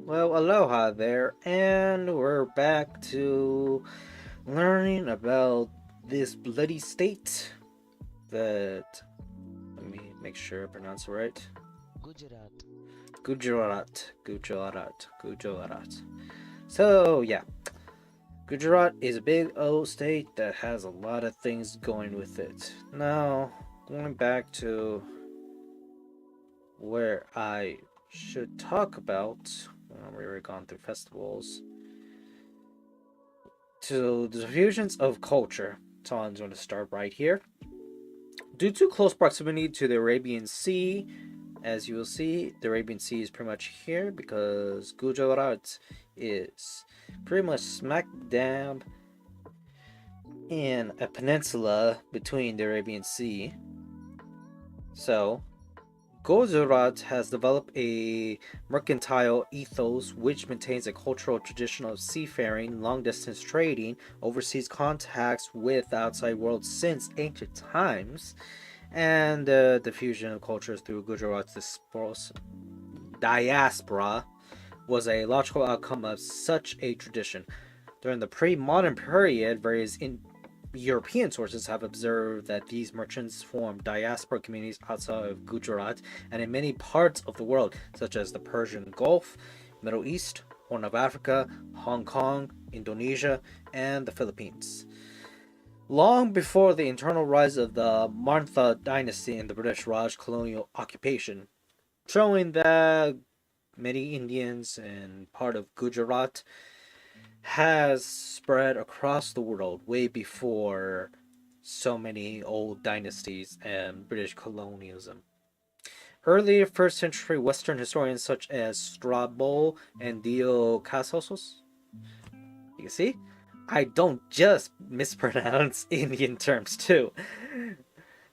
Well, aloha there, and we're back to learning about this bloody state that, let me make sure I pronounce it right. Gujarat. Gujarat. So, yeah, Gujarat is a big old state that has a lot of things going with it. Now, going back to where I should talk about, we were gone through festivals, to the fusions of culture. So I'm going to start right here. Due to close proximity to the Arabian Sea, as you will see, the Arabian Sea is pretty much here because Gujarat is pretty much smack dab in a peninsula between the Arabian Sea. So, Gujarat has developed a mercantile ethos which maintains a cultural tradition of seafaring, long-distance trading, overseas contacts with the outside world since ancient times, and the fusion of cultures through Gujarat's diaspora was a logical outcome of such a tradition. During the pre-modern period, various European sources have observed that these merchants formed diaspora communities outside of Gujarat and in many parts of the world, such as the Persian Gulf, Middle East, Horn of Africa, Hong Kong, Indonesia, and the Philippines. Long before the internal rise of the Martha dynasty and the British Raj colonial occupation, showing that many Indians and part of Gujarat has spread across the world way before so many old dynasties and British colonialism. Early first century Western historians such as Strabo and Dio Casosos, you see, I don't just mispronounce Indian terms too.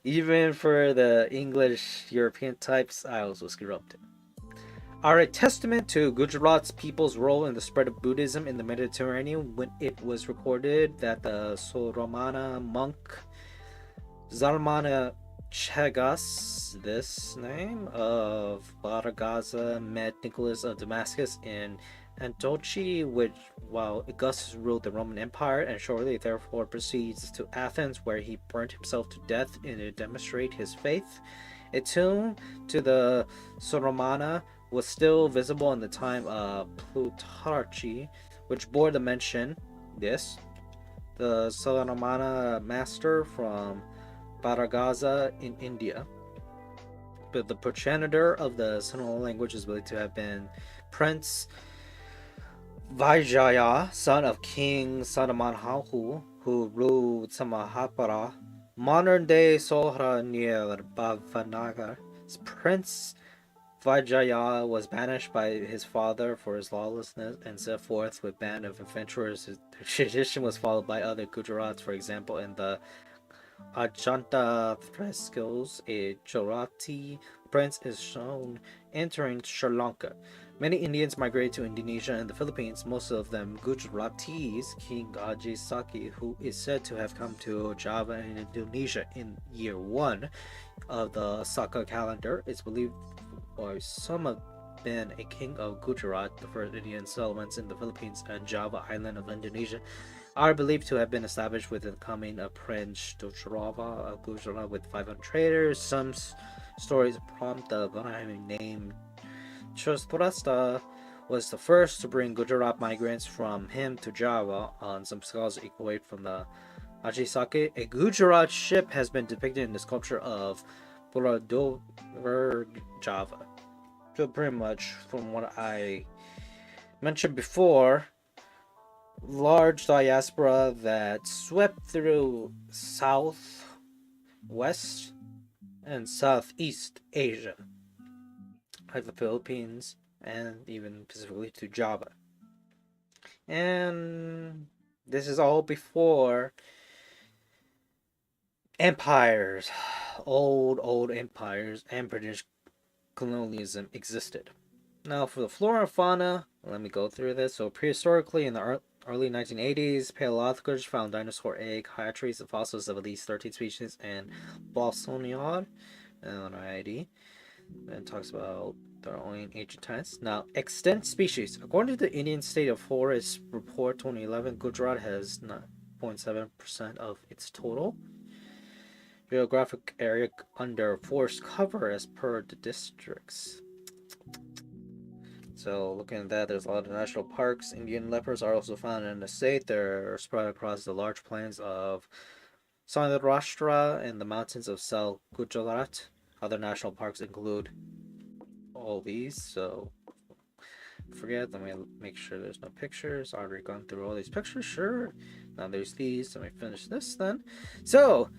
Even for the English European types, I also screw up too. Are a testament to Gujarat's people's role in the spread of Buddhism in the Mediterranean when it was recorded that the Soramana monk Zalmana Chagas, this name, of Baragaza met Nicholas of Damascus in Antochi, which while Augustus ruled the Roman Empire, and shortly therefore proceeds to Athens, where he burnt himself to death to demonstrate his faith. A tomb to the Soramana was still visible in the time of Plutarch, which bore the mention, this, the Soramana master from Baragaza in India. But the progenitor of the Sinhala language is believed to have been Prince Vijaya, son of King Sadamanhahu, who ruled Samahapara, modern day Sohra near Bhavanagar. Prince Vijaya was banished by his father for his lawlessness and set forth with a band of adventurers. The tradition was followed by other Gujarats, for example, in the Ajanta frescoes, a Gujarati prince is shown entering Sri Lanka. Many Indians migrated to Indonesia and the Philippines, most of them Gujaratis. King Ajay Saki, who is said to have come to Java and Indonesia in year 1 of the Saka calendar, is believed by some have been a king of Gujarat, the first Indian settlements in the Philippines and Java island of Indonesia, are believed to have been established with the coming of Prince Dojrava of Gujarat with 500 traders. Some stories prompt the Ghanaian name Chosprasta was the first to bring Gujarat migrants from him to Java. On some scholars equate from the Ajisake. A Gujarat ship has been depicted in the sculpture of Borodover, Java. So pretty much from what I mentioned before, large diaspora that swept through South, West, and Southeast Asia, like the Philippines, and even specifically to Java. And this is all before empires, old empires, and British colonialism existed. Now, for the flora and fauna, let me go through this. So, prehistorically, in the Early 1980s, paleontologists found dinosaur egg hatcheries and fossils of at least 13 species in Bolsonaro. Alrighty. And talks about their own ancient times. Now, extinct species. According to the Indian State of Forest Report 2011, Gujarat has 9.7% of its total geographic area under forest cover as per the districts. So, looking at that, there's a lot of national parks. Indian leopards are also found in the state. They're spread across the large plains of Saurashtra and the mountains of South Gujarat. Other national parks include all these, so forget. Let me make sure there's no pictures. Already gone through all these pictures, sure. Now there's these. Let me finish this then. So,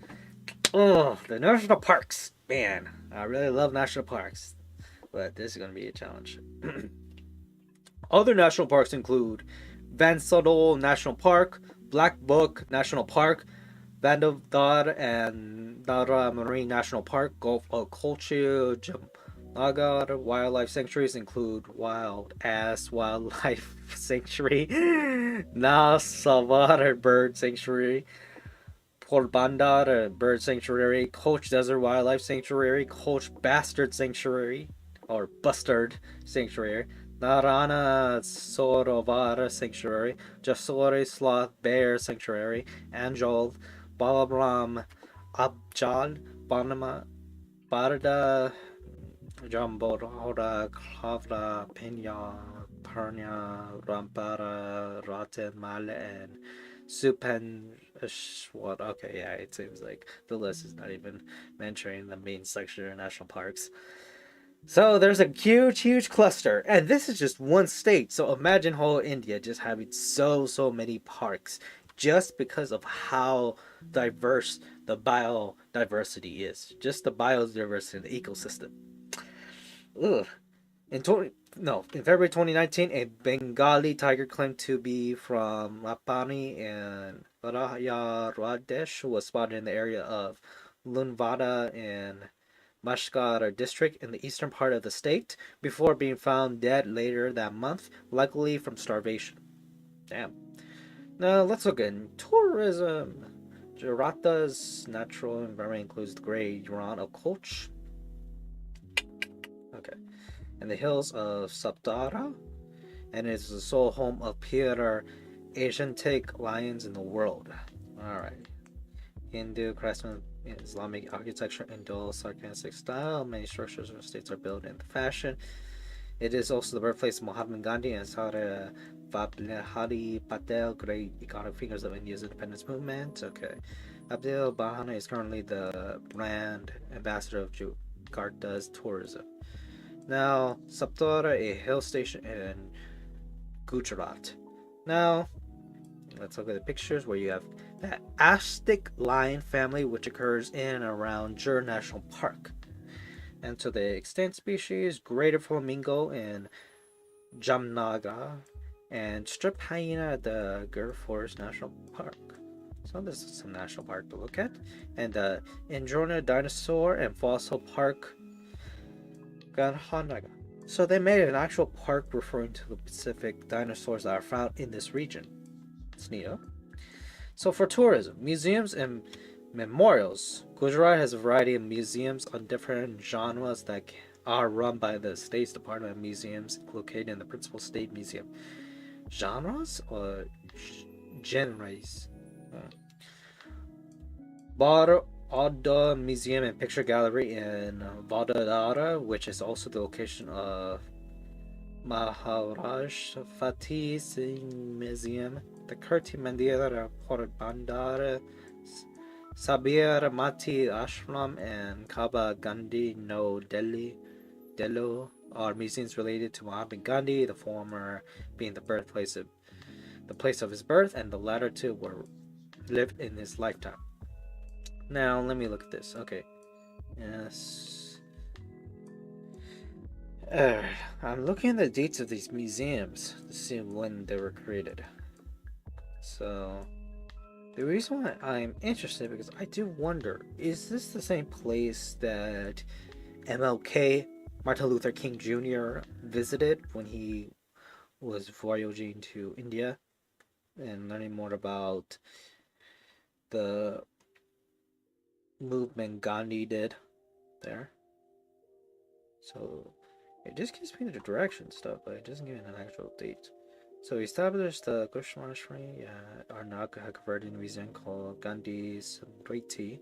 the national parks. Man, I really love national parks, but this is going to be a challenge. Other national parks include Vansodol National Park, Black Book National Park, Vandavdar and Dara Marine National Park, Gulf of Kolchia, Jamnagar wildlife sanctuaries include Wild Ass Wildlife Sanctuary, Nasavar Bird Sanctuary, Porbandar Bird Sanctuary, Coach Desert Wildlife Sanctuary, Coach Bastard Sanctuary, or Bustard Sanctuary, Narana Sorovar Sanctuary, Jasori Sloth Bear Sanctuary, Anjal, Balaram Abjal, Banama, Barda, Jambodora, Klavra, Pena, Pernia, Rampara, Rotten, Male, and Supen. What? Okay, yeah, it seems like the list is not even mentioning the main section of national parks. So there's a huge cluster, and this is just one state. So imagine whole India just having so many parks, just because of how diverse the biodiversity is. Just the biodiversity in the ecosystem. Ugh. In February 2019, a Bengali tiger claimed to be from Lapani and Radesh was spotted in the area of Lunvada in Mashkar district in the eastern part of the state before being found dead later that month, likely from starvation. Damn. Now let's look at tourism. Jarata's natural environment includes the Great Run of Koch. Okay. And the hills of Saptara, and it's the sole home of Peter Asiatic lions in the world. Alright. Hindu, craftsman, Islamic architecture, Indo-Sarkastic style. Many structures and states are built in the fashion. It is also the birthplace of Mahatma Gandhi and Sardar Vallabhbhai Patel, great economic figures of India's independence movement. Okay. Abdul Bahana is currently the brand ambassador of Jakarta's tourism. Now, Saptara, a hill station in Gujarat. Now, let's look at the pictures where you have the Aztec lion family, which occurs in and around Jur National Park. And so the extinct species, greater flamingo in Jamnagar, and strip hyena at the Gir Forest National Park. So this is some national park to look at. And the Indrona Dinosaur and Fossil Park Ganhanaga. So they made an actual park referring to the specific dinosaurs that are found in this region. It's neat, huh? So for tourism, museums and memorials, Gujarat has a variety of museums on different genres that are run by the state's Department of Museums, located in the principal state museum. Genres or genres? Bar Museum and Picture Gallery in Vadodara, which is also the location of Maharaj Fateh Singh Museum, the Kirti Mandir Porbandar, Sabir Mati Ashram, and Kaba Gandhi No Delhi are museums related to Mahatma Gandhi, the former being the place of his birth, and the latter two were lived in his lifetime. Now let me look at this. Okay. Yes. I'm looking at the dates of these museums to see when they were created. So the reason why I'm interested, because I do wonder, is this the same place that MLK, Martin Luther King Jr., visited when he was voyaging to India? and learning more about the movement Gandhi did there. So it just gives me the direction stuff, but it doesn't give me an actual date. So we established the Kushmanashri our Naga converted museum called Gandhi's Smriti.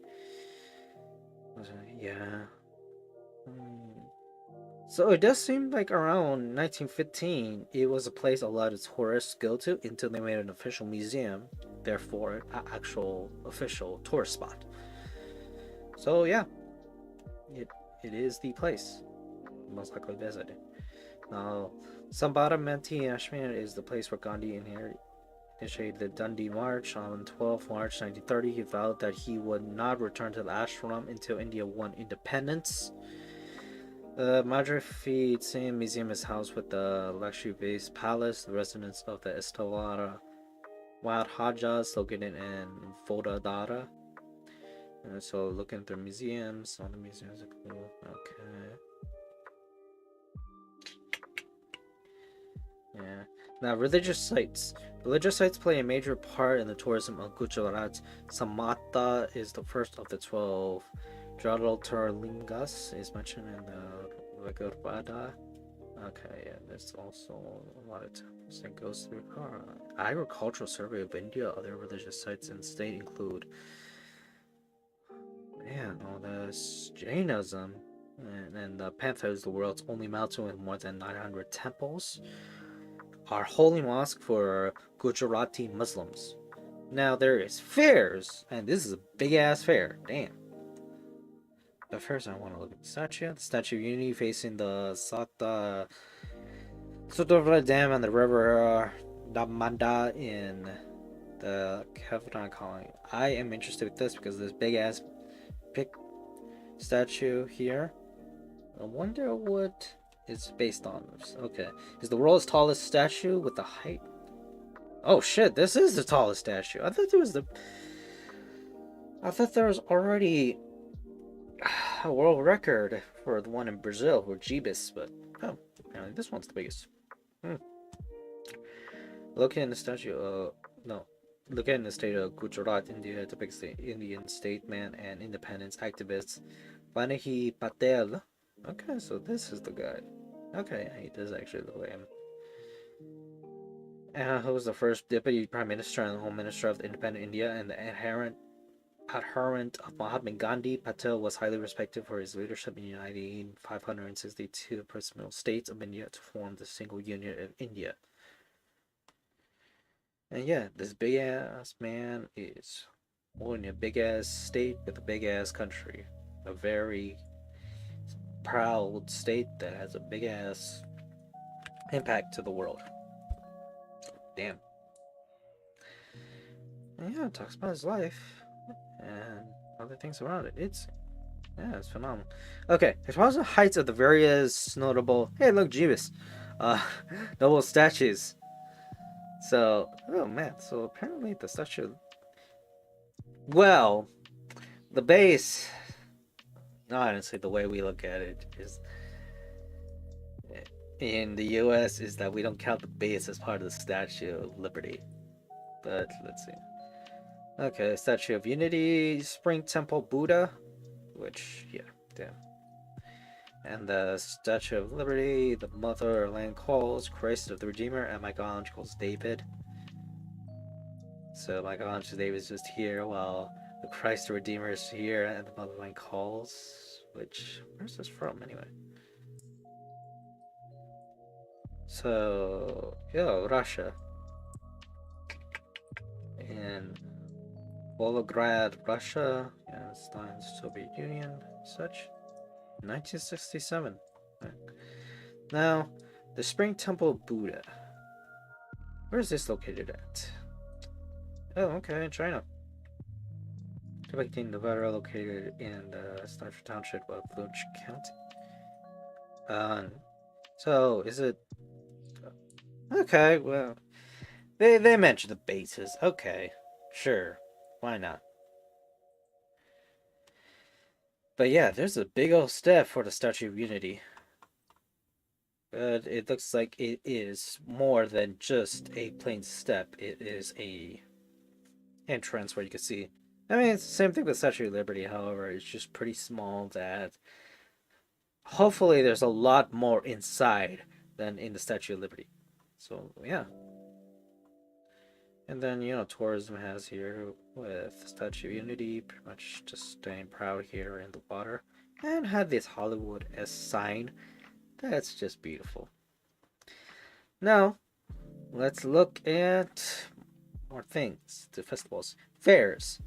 Yeah. So it does seem like around 1915, it was a place a lot of tourists go to until they made an official museum, therefore an actual official tourist spot. So yeah, it it is the place most likely visited. Now, Sambara Menti Ashmir is the place where Gandhi initiated the Dundee March on 12 March 1930. He vowed that he would not return to the ashram until India won independence. The Madhuri Singh Museum is housed with the luxury-based palace, the residence of the Istavara Maharajas located in Vodadara. And so looking through museums, all the museums are cool. Okay. Yeah. Now, religious sites. Religious sites play a major part in the tourism of Gujarat. Samata is the first of the 12. Jalaturlingas is mentioned in the Vigarpada. Okay, yeah, there's also a lot of temples that goes through. Agricultural Survey of India. Other religious sites in the state include, man, all this Jainism. And the Panther is the world's only mountain with more than 900 temples. Our holy mosque for Gujarati Muslims. Now there is fairs, and this is a big ass fair. Damn. But first, I want to look at the statue. The Statue of Unity facing the Sotavra Dam and the river Damanda in the Kevran colony. I am interested with this because this big ass statue here. I wonder what it's based on. Okay, is the world's tallest statue with the height. Oh shit! This is the tallest statue. I thought there was already a world record for the one in Brazil for Gibis, but oh, apparently this one's the biggest. Located in the statue. No. Located in the state of Gujarat, India, depicts the Indian statesman and independence activist Vanahi Patel. Okay, so this is the guy. Okay, he does actually look like him. Who was the first deputy prime minister and home minister of the independent India and the adherent of Mahatma Gandhi. Patel was highly respected for his leadership in uniting 562 personal states of India to form the single union of India. And yeah, this big ass man is owning a big ass state with a big ass country. A very proud state that has a big ass impact to the world. Damn. And yeah, it talks about his life and other things around it. It's phenomenal. Okay, as far as the heights of the various notable, hey, look, Jeebus, notable statues. So, oh man, so apparently the statue. Well, the base. No, honestly, the way we look at it is in the U.S. is that we don't count the base as part of the Statue of Liberty. But let's see. Okay, Statue of Unity, Spring Temple Buddha, which yeah, damn. And the Statue of Liberty, the Motherland calls Christ of the Redeemer, and Michelangelo calls David. So Michelangelo David is just here while the Christ the Redeemer is here, and the Motherland calls. Which where's this from anyway? So yeah, Russia and Volgograd, Russia, yeah, Stein, Soviet Union, such. 1967. Right. Now, the Spring Temple Buddha. Where is this located at? Oh, okay, in China. Depicting the Nevada, located in the Stanford Township of Lynch County. So is it? Okay, well, they mentioned the bases. Okay, sure, why not? But yeah, there's a big old step for the Statue of Unity. It looks like it is more than just a plain step. It is a entrance where you can see. I mean, it's the same thing with Statue of Liberty. However, it's just pretty small. That hopefully there's a lot more inside than in the Statue of Liberty. So yeah. And then, tourism has here with Statue of Unity, pretty much just staying proud here in the water. And had this Hollywood S sign. That's just beautiful. Now, let's look at more things. The festivals. Fairs.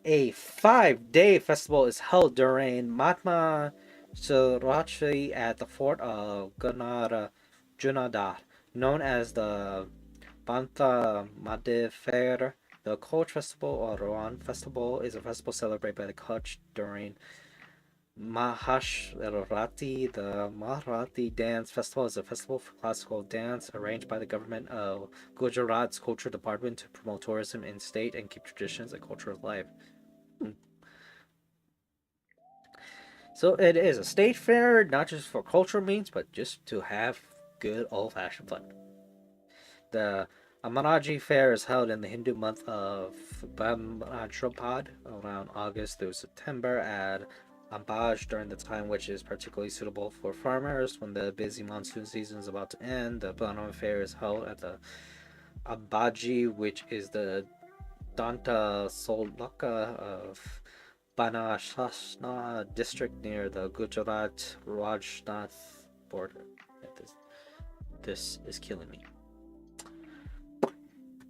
A 5-day festival is held during Matma Sriracha at the fort of Junadar, known as the Bantha Made Fair. The Koch Festival or Rohan Festival is a festival celebrated by the Koch during Mahashirati. The Marathi Dance Festival is a festival for classical dance arranged by the government of Gujarat's Culture Department to promote tourism in state and keep traditions and culture alive. So it is a state fair, not just for cultural means, but just to have good old-fashioned fun. The Amaraji Fair is held in the Hindu month of Bhadrapad, around August through September at Ambaj during the time which is particularly suitable for farmers when the busy monsoon season is about to end. The Bhadrapad Fair is held at the Ambaji, which is the Danta Solaka of Banashasna district near the Gujarat Rajnath border. This is killing me.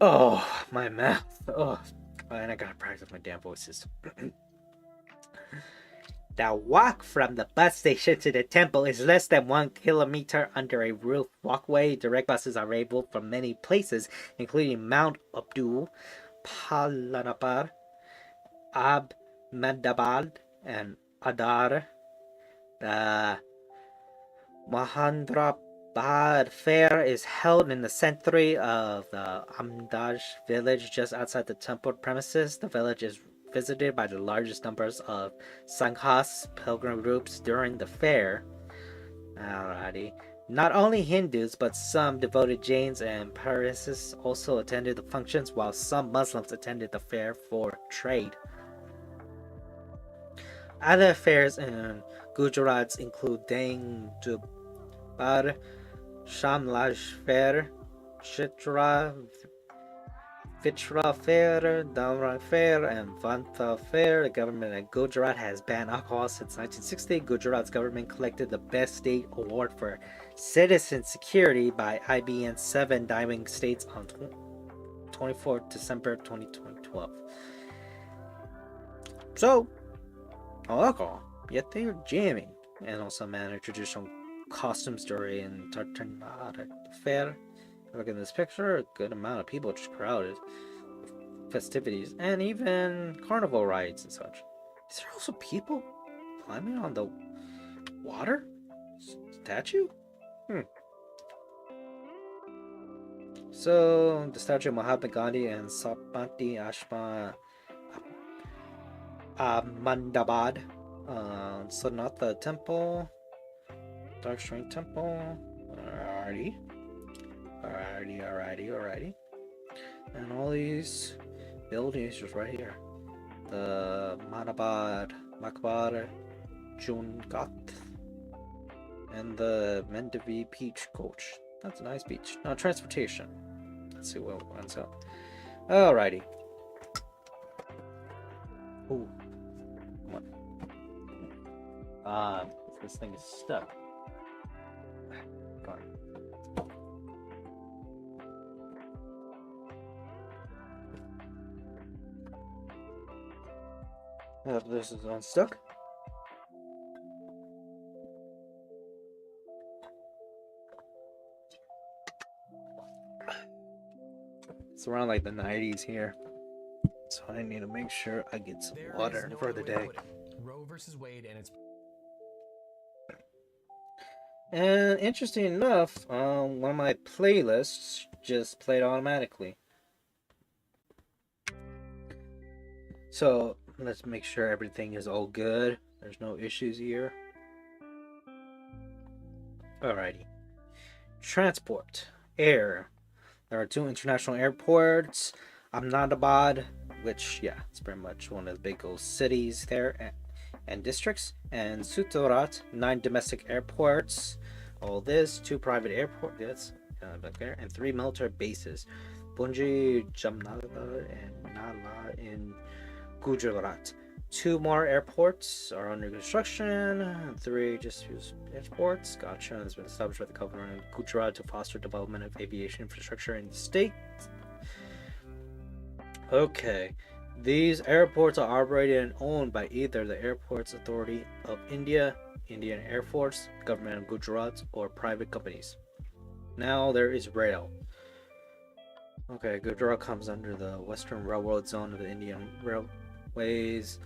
Oh, my mouth. Oh, and I gotta practice my damn voices. The walk from the bus station to the temple is less than 1 kilometer under a roof walkway. Direct buses are available from many places, including Mount Abdul, Palanapar, Ahmedabad, and Adar. The Mahendrabad Fair is held in the center of the Amdaj village just outside the temple premises. The village is visited by the largest numbers of Sanghas pilgrim groups during the fair. Alrighty. Not only Hindus, but some devoted Jains and Parsis also attended the functions, while some Muslims attended the fair for trade. Other fairs in Gujarat include Dang Dubar, Shamlaj Fair, Vitra Fair, Damra Fair, and Vantha Fair. The government of Gujarat has banned alcohol since 1960. Gujarat's government collected the Best State Award for Citizen Security by IBN 7 Diamond States on 24 December 2012. So, no alcohol, yet they were jamming, and also managed traditional costumes during Tartanara Fair. Look at this picture, a good amount of people just crowded. Festivities, and even carnival rides and such. Is there also people climbing on the water statue? So, the statue of Mahatma Gandhi and Sapati Ashma Mandabad, Sonatha Temple, Dark Shrine Temple. Alrighty. And all these buildings just right here. The Manabad Makbar Jungat and the Mendevi Beach Coach. That's a nice beach. Now transportation. Let's see what runs out. Alrighty. Ooh. Come on. This thing is stuck. Come on. This is unstuck. It's around like the 90s here, so I need to make sure I get some water for the day. Roe versus Wade, and it's. And interesting enough, one of my playlists just played automatically. So let's make sure everything is all good. There's no issues here. Alrighty. Transport. Air. There are 2 international airports. Ahmedabad, which, yeah, it's pretty much one of the big old cities there and districts. And Surat, 9 domestic airports. All this, 2 private airports, yes, back there, and 3 military bases. Bunji, Jamnagar, and Nala in Gujarat. 2 more airports are under construction. 3 just use airports. Gotcha. Has been established by the government of Gujarat to foster development of aviation infrastructure in the state. Okay. These airports are operated and owned by either the Airports Authority of India, Indian Air Force, Government of Gujarat, or private companies. Now there is rail. Okay, Gujarat comes under the Western Railroad Zone of the Indian Railways.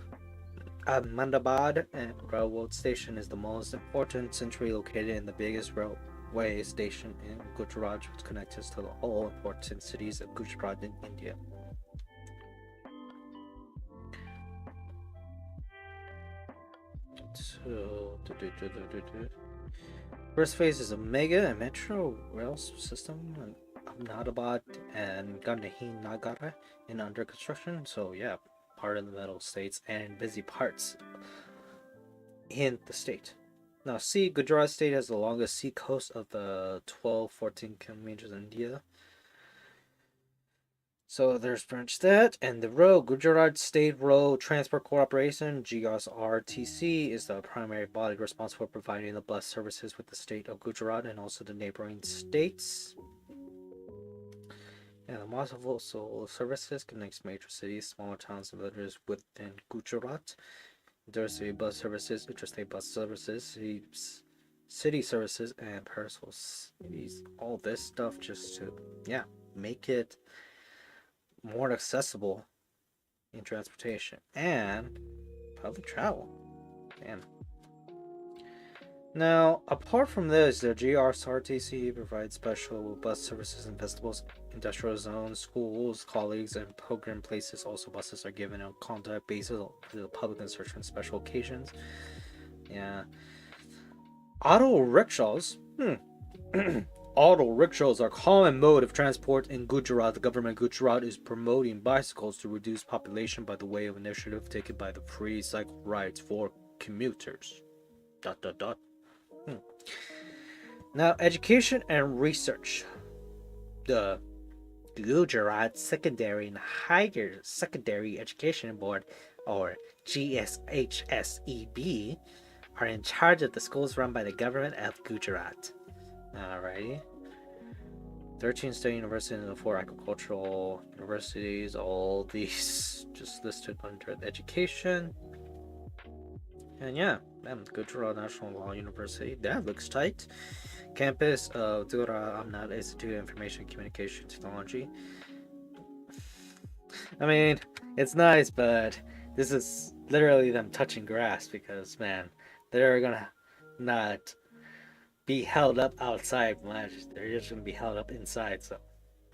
Ahmedabad Railroad Station is the most important, centrally located and the biggest railway station in Gujarat, which connects us to all important cities of Gujarat in India. So, first phase is a mega and metro rail system in Ahmedabad and Gandhinagar in under construction. So yeah, part of the middle states and busy parts in the state. Now, Gujarat state has the longest sea coast of the 14 kilometers in India. So there's branch that, and the road, Gujarat State Road Transport Corporation, GSRTC, is the primary body responsible for providing the bus services with the state of Gujarat and also the neighboring states. And the multiple services connects major cities, smaller towns, and villages within Gujarat. Intercity bus services, interstate bus services, city services, and parcel cities. All this stuff just to, yeah, make it more accessible in transportation and public travel. Man. Now, apart from this, the GSRTC provides special bus services in festivals, industrial zones, schools, colleagues, and pilgrim places. Also, buses are given on contact basis to the public in certain special occasions. Yeah. Auto rickshaws. Auto rickshaws are a common mode of transport in Gujarat. The government of Gujarat is promoting bicycles to reduce population by the way of initiative taken by the free cycle rides for commuters. ... Now, education and research. The Gujarat Secondary and Higher Secondary Education Board, or GSHSEB, are in charge of the schools run by the government of Gujarat. Alrighty. 13 state universities and 4 agricultural universities. All these just listed under education. And yeah, Gujarat National Law University. That looks tight. Campus of Dura Amnat Institute of Information and Communication Technology. I mean, it's nice, but this is literally them touching grass because, man, they're gonna not be held up outside much. They're just gonna be held up inside. So,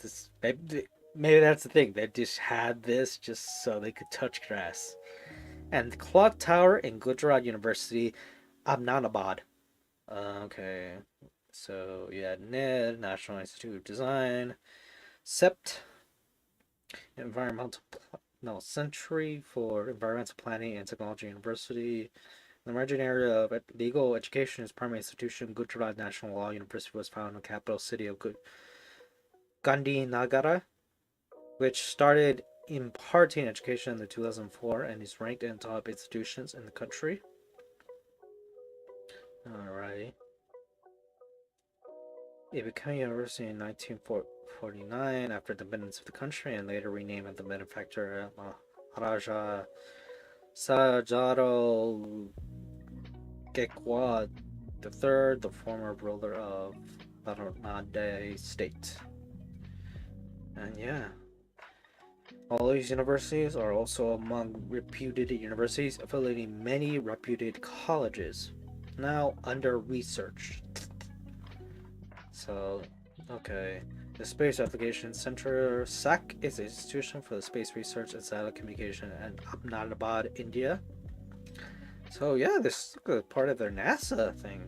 this maybe that's the thing. They just had this just so they could touch grass. And the clock tower in Gujarat University, Ahmedabad. Okay, so yeah, NID, National Institute of Design, CEPT, Century for Environmental Planning and Technology University. The emerging area of legal education is primary institution. Gujarat National Law University was founded in the capital city of Gandhinagar, which started imparting education in 2004 and is ranked in top institutions in the country. Alrighty. It became a university in 1949 after the independence of the country and later renamed as the benefactor Maharaja Sajaro Gaekwad III, the former ruler of Narnade state. And yeah, all these universities are also among reputed universities, affiliating many reputed colleges. Now under research. So, okay. The Space Application Center, SAC, is an institution for the space research and satellite communication in Ahmedabad, India. So yeah, this is part of their NASA thing.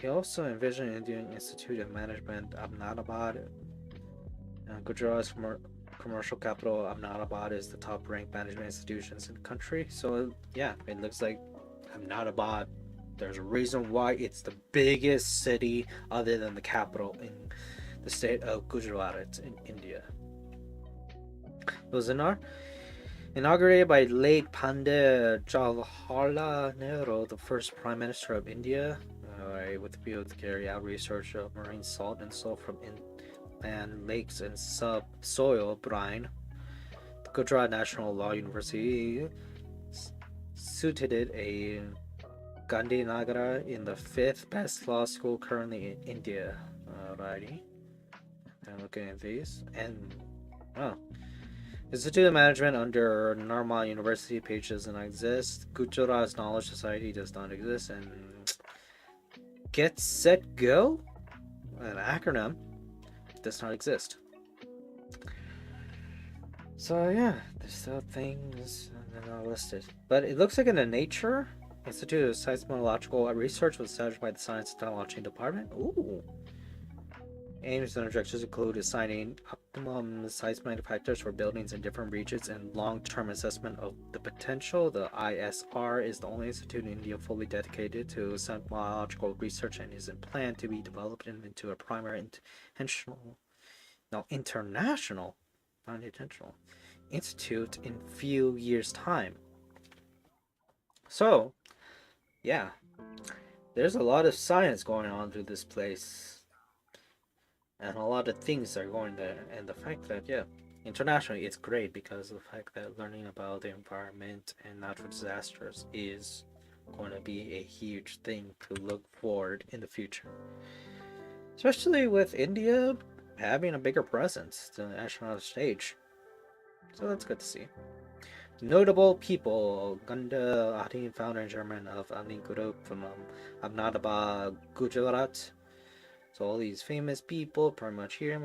he also envisioned Indian Institute of Management Ahmedabad. Gujarat's commercial capital, Ahmedabad, is the top-ranked management institutions in the country. So yeah, it looks like Ahmedabad. There's a reason why it's the biggest city other than the capital in the state of Gujarat in India. It was inaugurated by late Pandit Jawaharlal Nehru, the first Prime Minister of India, with the view to carry out research of marine salt and salt from inland lakes and subsoil brine. The Gujarat National Law University situated a Gandhinagara in the 5th best law school currently in India. Alrighty. I'm looking at these. And, oh. Institute of Management under Narmal University page doesn't exist. Gujarat's Knowledge Society does not exist. And Get Set Go, an acronym, does not exist. So yeah, there's still things that are not listed. But it looks like in the Nature Institute of Seismological Research was established by the Science and Technology Department. Ooh. Aims and objectives include assigning optimum seismic factors for buildings in different regions and long-term assessment of the potential. The ISR is the only institute in India fully dedicated to seismological research and is planned to be developed into a primary international, not intentional, institute in few years' time. So, yeah, there's a lot of science going on through this place. And a lot of things are going there, and the fact that, yeah, internationally it's great because of the fact that learning about the environment and natural disasters is going to be a huge thing to look forward in the future. Especially with India having a bigger presence to the national stage. So that's good to see. Notable people: Gunda Adi, founder and chairman of Ali Group from Ahmedabad, Gujarat. So all these famous people pretty much here.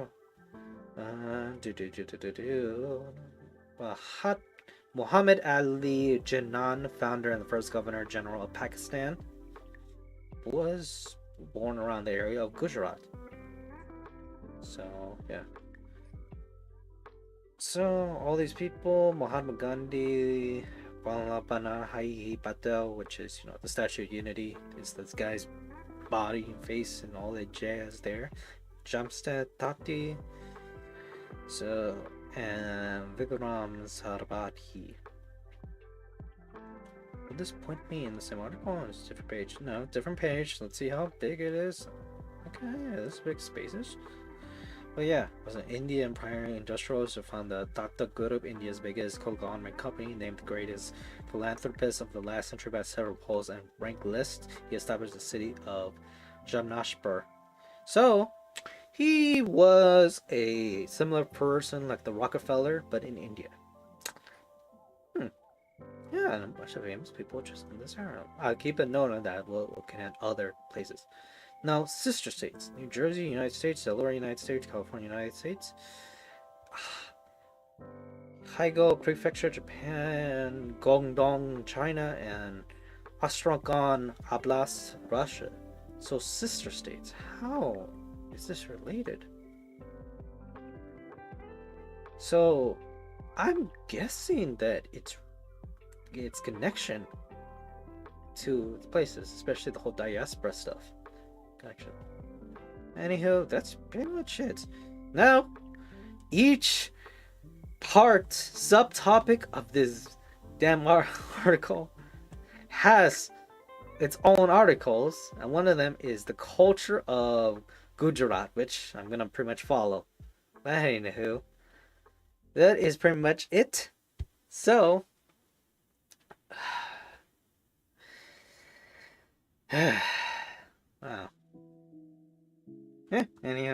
Muhammad Ali Jinnah, founder and the first Governor General of Pakistan, was born around the area of Gujarat. So yeah. So all these people: Mahatma Gandhi, Vallabhbhai Patel, which is, you know, the Statue of Unity, is this guy's body and face and all that jazz there. Jamsted Tati. So, and Vikram Sarabhati. Will this point me in the same article? Or is it a different page? No, different page. Let's see how big it is. Okay, yeah, this is big spaces. But yeah, it was an Indian pioneering industrialist who founded the Tata Group, India's biggest conglomerate company, named the greatest philanthropist of the last century by several polls and ranked lists. He established the city of Jamshedpur. So, he was a similar person like the Rockefeller, but in India. Yeah, and a bunch of famous people just in this area. I'll keep a note on that. We'll look at other places. Now, sister states: New Jersey, United States; Delaware, United States; California, United States; Haigo Prefecture, Japan; Guangdong, China; and Astrakhan Oblast, Russia. So, sister states. How is this related? So, I'm guessing that it's connection to places, especially the whole diaspora stuff. Connection. Anywho, that's pretty much it. Now, each part, subtopic of this damn article has its own articles, and one of them is the culture of Gujarat, which I'm gonna pretty much follow. But anywho, that is pretty much it. So, wow. Yeah, anyhow.